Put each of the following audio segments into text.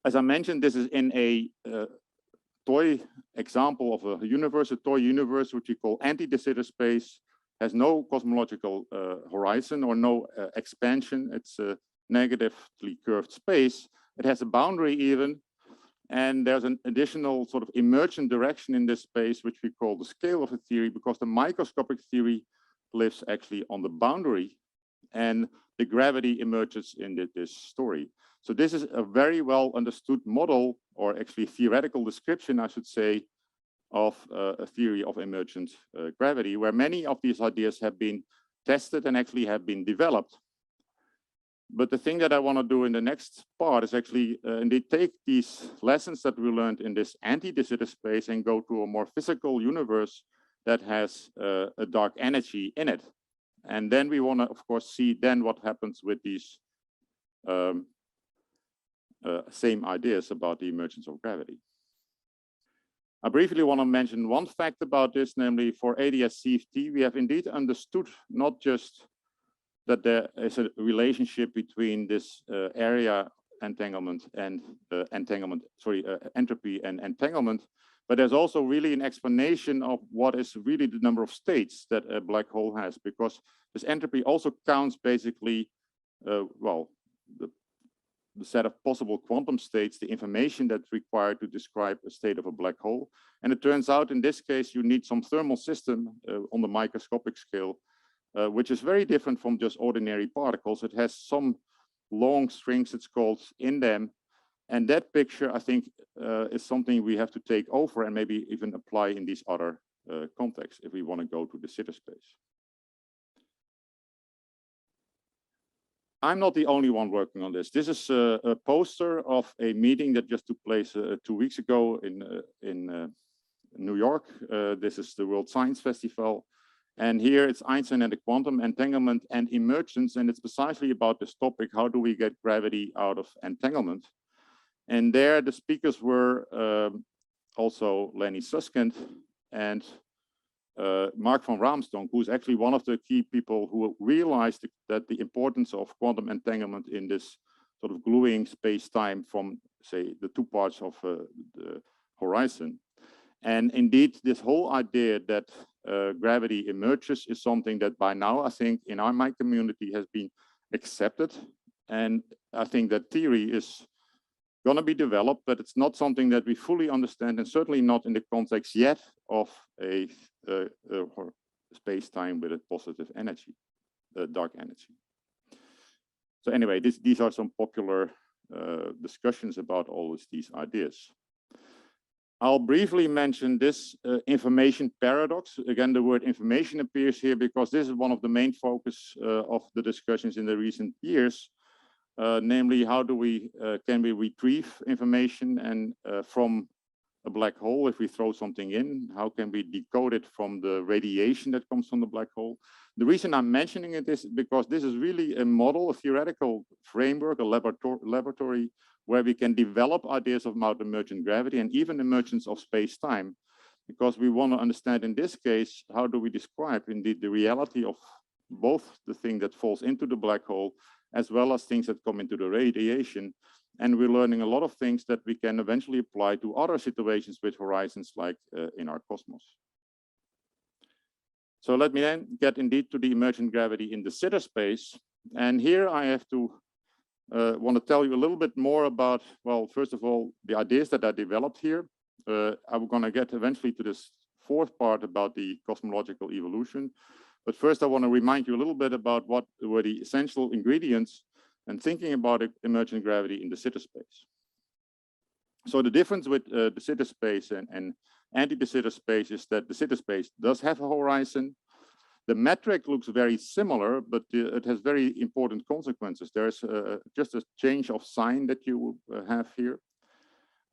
As I mentioned, this is in a toy example of a universe, a toy universe, which we call anti-de Sitter space, has no cosmological horizon or no expansion. It's a negatively curved space. It has a boundary even, and there's an additional sort of emergent direction in this space, which we call the scale of the theory, because the microscopic theory lives actually on the boundary, and the gravity emerges in this story. So this is a very well understood model, or actually theoretical description, I should say, of a theory of emergent gravity, where many of these ideas have been tested and actually have been developed. But the thing that I want to do in the next part is actually indeed take these lessons that we learned in this anti-de Sitter space and go to a more physical universe that has a dark energy in it. And then we want to, of course, see then what happens with these same ideas about the emergence of gravity. I briefly want to mention one fact about this, namely for ADS-CFT, we have indeed understood not just that there is a relationship between this area entanglement and entropy and entanglement, but there's also really an explanation of what is really the number of states that a black hole has, because this entropy also counts basically, well, the set of possible quantum states, the information that's required to describe a state of a black hole. And it turns out in this case, you need some thermal system on the microscopic scale, which is very different from just ordinary particles. It has some long strings, it's called, in them. And that picture, I think, is something we have to take over and maybe even apply in these other contexts if we want to go to the Sitter space. I'm not the only one working on this. This is a poster of a meeting that just took place 2 weeks ago in New York. This is the World Science Festival. And here it's Einstein and the quantum, entanglement and emergence. And it's precisely about this topic, how do we get gravity out of entanglement? And there the speakers were also Lenny Susskind and Mark van Raamsdonk, who's actually one of the key people who realized that the importance of quantum entanglement in this sort of gluing space-time from, say, the two parts of the horizon. And indeed, this whole idea that gravity emerges is something that by now, I think, in my community has been accepted. And I think that theory is going to be developed, but it's not something that we fully understand, and certainly not in the context yet of a space-time with a positive energy, dark energy. So anyway, these are some popular discussions about all of these ideas. I'll briefly mention this information paradox. Again, the word information appears here because this is one of the main focus of the discussions in the recent years. Namely, how do we can we retrieve information and from a black hole if we throw something in? How can we decode it from the radiation that comes from the black hole? The reason I'm mentioning it is because this is really a model, a theoretical framework, a laboratory where we can develop ideas about emergent gravity and even emergence of space-time, because we want to understand in this case, how do we describe indeed the reality of both the thing that falls into the black hole as well as things that come into the radiation. And we're learning a lot of things that we can eventually apply to other situations with horizons like in our cosmos. So let me then get indeed to the emergent gravity in the Sitter space. And here I have to want to tell you a little bit more about, well, first of all, the ideas that I developed here. I'm going to get eventually to this fourth part about the cosmological evolution. But first, I want to remind you a little bit about what were the essential ingredients and thinking about emergent gravity in the Sitter space. So the difference with the Sitter space and anti-de Sitter space is that the Sitter space does have a horizon. The metric looks very similar, but it has very important consequences. There's just a change of sign that you have here.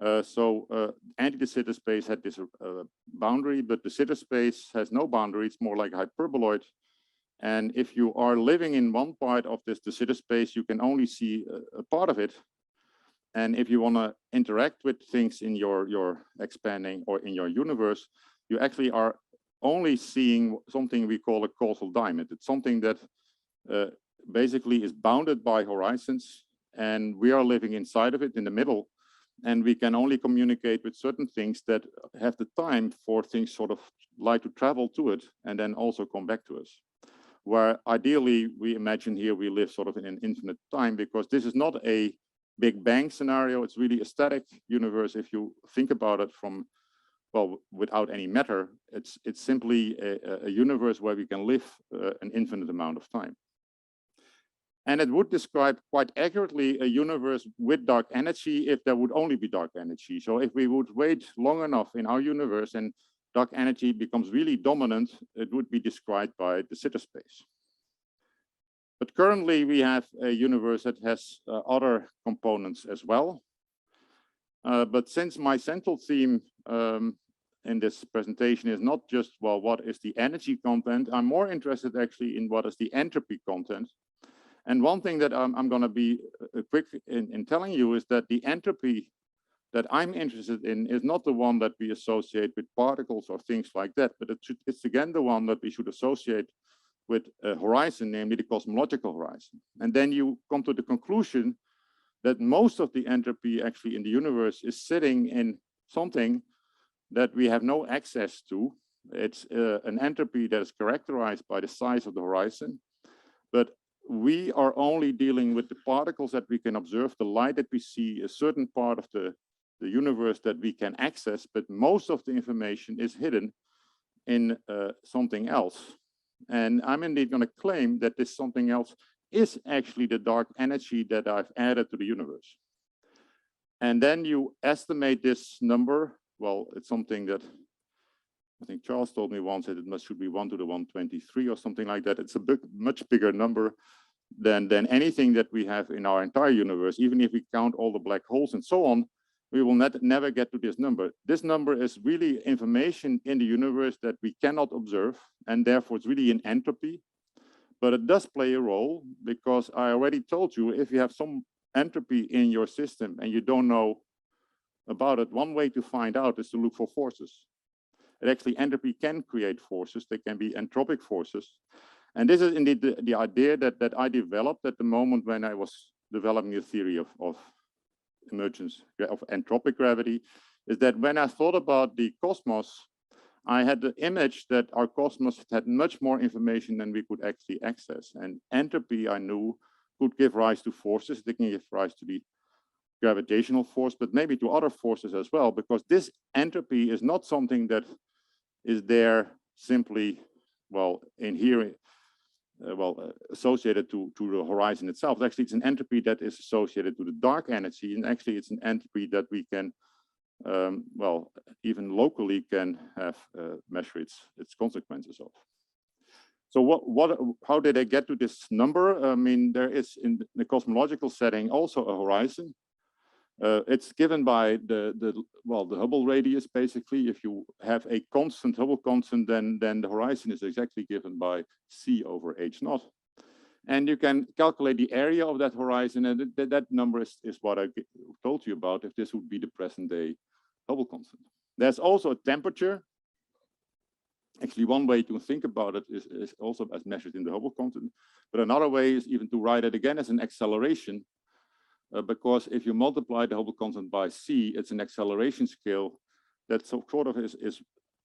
Anti-de Sitter space had this boundary, but the Sitter space has no boundary. It's more like a hyperboloid. And if you are living in one part of this de Sitter space, you can only see a part of it. And if you want to interact with things in your expanding or in your universe, you actually are only seeing something we call a causal diamond. It's something that basically is bounded by horizons, and we are living inside of it in the middle. and we can only communicate with certain things that have the time for things sort of like to travel to it and then also come back to us. Where ideally we imagine here we live sort of in an infinite time, because this is not a Big Bang scenario. It's really a static universe. If you think about it from, well, without any matter, it's simply a universe where we can live an infinite amount of time. And it would describe quite accurately a universe with dark energy if there would only be dark energy. So if we would wait long enough in our universe and dark energy becomes really dominant, it would be described by de Sitter space. But currently we have a universe that has other components as well. But since my central theme in this presentation is not just, well, what is the energy content, I'm more interested actually in what is the entropy content. And one thing that I'm going to be quick in telling you is that the entropy that I'm interested in is not the one that we associate with particles or things like that, but it's again the one that we should associate with a horizon, namely the cosmological horizon. And then you come to the conclusion that most of the entropy actually in the universe is sitting in something that we have no access to. It's an entropy that is characterized by the size of the horizon, but we are only dealing with the particles that we can observe, the light that we see, a certain part of the universe that we can access, but most of the information is hidden in something else. And I'm indeed going to claim that this something else is actually the dark energy that I've added to the universe. And then you estimate this number. Well, it's something that I think Charles told me once that it should be 1 to the 123 or something like that. It's a much bigger number than anything that we have in our entire universe. Even if we count all the black holes and so on, we will never get to this number. This number is really information in the universe that we cannot observe, and therefore it's really an entropy. But it does play a role, because I already told you, if you have some entropy in your system and you don't know about it, one way to find out is to look for forces. And actually, entropy can create forces. They can be entropic forces. And this is indeed the idea that I developed at the moment when I was developing the theory of emergence, of entropic gravity, is that when I thought about the cosmos, I had the image that our cosmos had much more information than we could actually access. And entropy, I knew, could give rise to forces. They can give rise to the gravitational force, but maybe to other forces as well, because this entropy is not something that is there simply, well, in here, associated to the horizon itself. Actually, it's an entropy that is associated to the dark energy, and actually it's an entropy that we can, well, even locally can have measure its consequences of. So how did I get to this number? I mean, there is in the cosmological setting also a horizon. It's given by the Hubble radius. Basically, if you have a constant Hubble constant, then the horizon is exactly given by c over h naught. And you can calculate the area of that horizon, and that number is what I told you about, if this would be the present day Hubble constant. There's also a temperature. Actually, one way to think about it is also as measured in the Hubble constant, but another way is even to write it again as an acceleration. Because if you multiply the Hubble constant by c, it's an acceleration scale that sort of is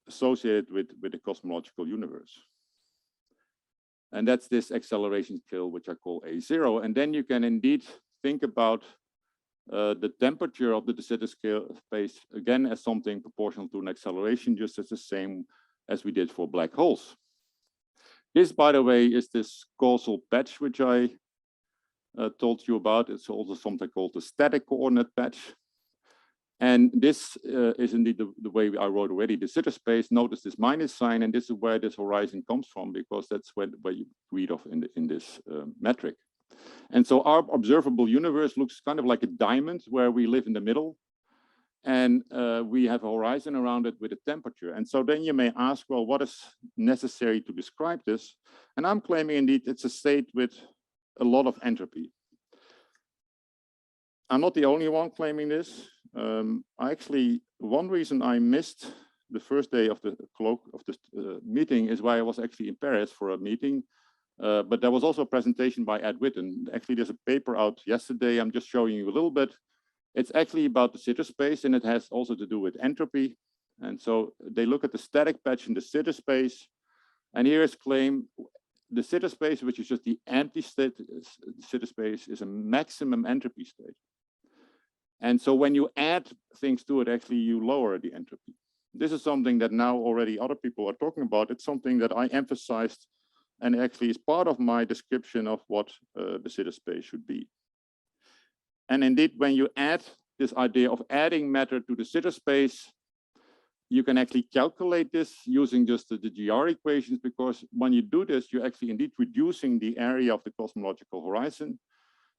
associated with the cosmological universe. And that's this acceleration scale, which I call A0. And then you can indeed think about the temperature of the de Sitter space again as something proportional to an acceleration, just as the same as we did for black holes. This, by the way, is this causal patch, which I told you about. It's also something called the static coordinate patch. And this is indeed the way I wrote already the Sitter space. Notice this minus sign, and this is where this horizon comes from, because that's where you read off in this metric. And so our observable universe looks kind of like a diamond where we live in the middle, and we have a horizon around it with a temperature. And so then you may ask, well, what is necessary to describe this? And I'm claiming indeed it's a state with a lot of entropy. I'm not the only one claiming this. Actually, one reason I missed the first day of the meeting is why I was actually in Paris for a meeting. But there was also a presentation by Ed Witten. Actually, there's a paper out yesterday. I'm just showing you a little bit It's actually about the Sitter space, and it has also to do with entropy. And so they look at the static patch in the Sitter space, and here is claim the Sitter space, which is just the empty state Sitter space, is a maximum entropy state. And so when you add things to it, actually you lower the entropy. This is something that now already other people are talking about. It's something that I emphasized and actually is part of my description of what the Sitter space should be. And indeed, when you add this idea of adding matter to the Sitter space, you can actually calculate this using just the GR equations, because when you do this, you're actually indeed reducing the area of the cosmological horizon.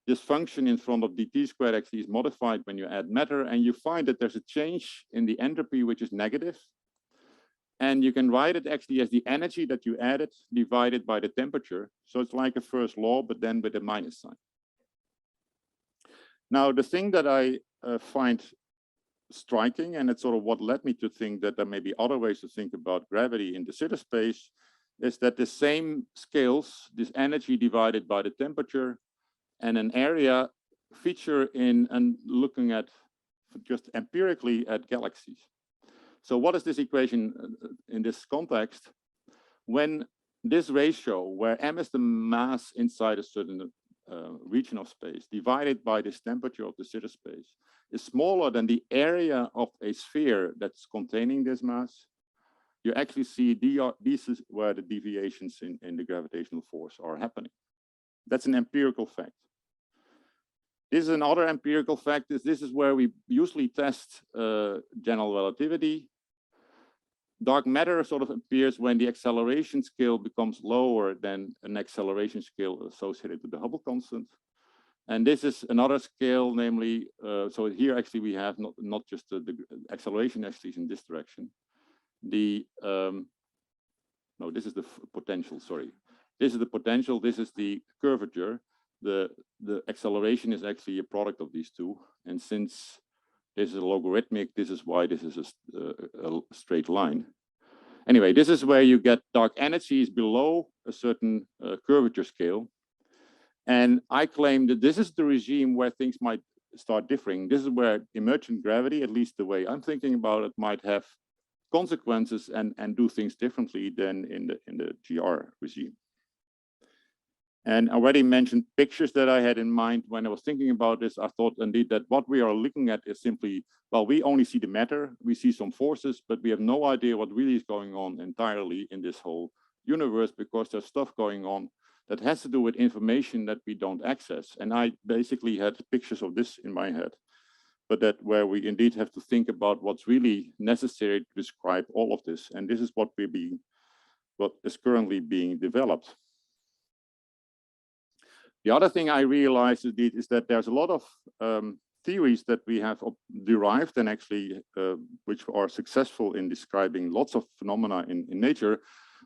This function in front of dt squared actually is modified when you add matter, and you find that there's a change in the entropy, which is negative. And you can write it actually as the energy that you added divided by the temperature. So it's like a first law, but then with a minus sign. Now, the thing that I find striking, and it's sort of what led me to think that there may be other ways to think about gravity in the Sitter space, is that the same scales, this energy divided by the temperature and an area, feature in and looking at just empirically at galaxies. So what is this equation in this context? When this ratio, where m is the mass inside a certain region of space, divided by this temperature of the Sitter space, is smaller than the area of a sphere that's containing this mass, you actually see this is where the deviations in the gravitational force are happening. That's an empirical fact. This is another empirical fact. This is where we usually test general relativity. Dark matter sort of appears when the acceleration scale becomes lower than an acceleration scale associated with the Hubble constant. And this is another scale, namely, so here actually we have not just the acceleration actually is in this direction. No, this is the potential, sorry. This is the potential, this is the curvature. The acceleration is actually a product of these two. And since this is logarithmic, this is why this is a straight line. Anyway, this is where you get dark energies below a certain curvature scale. And I claim that this is the regime where things might start differing. This is where emergent gravity, at least the way I'm thinking about it, might have consequences and do things differently than in the GR regime. And I already mentioned pictures that I had in mind when I was thinking about this. I thought indeed that what we are looking at is simply, well, we only see the matter, we see some forces, but we have no idea what really is going on entirely in this whole universe, because there's stuff going on that has to do with information that we don't access. And I basically had pictures of this in my head, but that where we indeed have to think about what's really necessary to describe all of this. And this is what is currently being developed. The other thing I realized indeed is that there's a lot of theories that we have derived and actually which are successful in describing lots of phenomena in nature,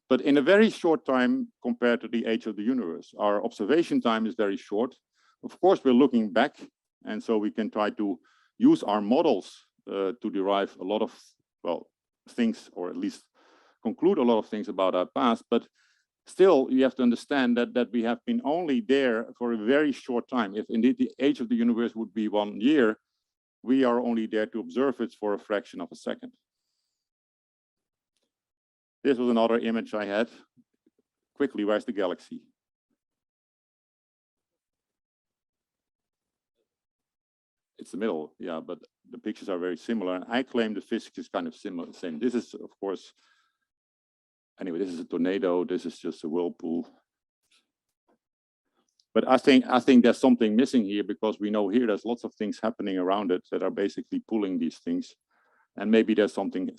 but in a very short time compared to the age of the universe. Our observation time is very short. Of course, we're looking back, and so we can try to use our models to derive a lot of, well, things, or at least conclude a lot of things about our past. But still, you have to understand that we have been only there for a very short time. If indeed the age of the universe would be 1 year, we are only there to observe it for a fraction of a second. This was another image I had. Quickly, where's the galaxy? It's the middle, yeah, but the pictures are very similar. I claim the physics is kind of similar, same. This is, of course, anyway, this is a tornado. This is just a whirlpool. But I think there's something missing here, because we know here there's lots of things happening around it that are basically pulling these things. And maybe there's something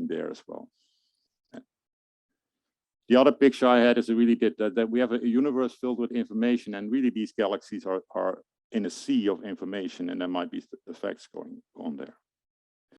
there as well. The other picture I had is really that we have a universe filled with information, and really these galaxies are in a sea of information, and there might be effects going on there.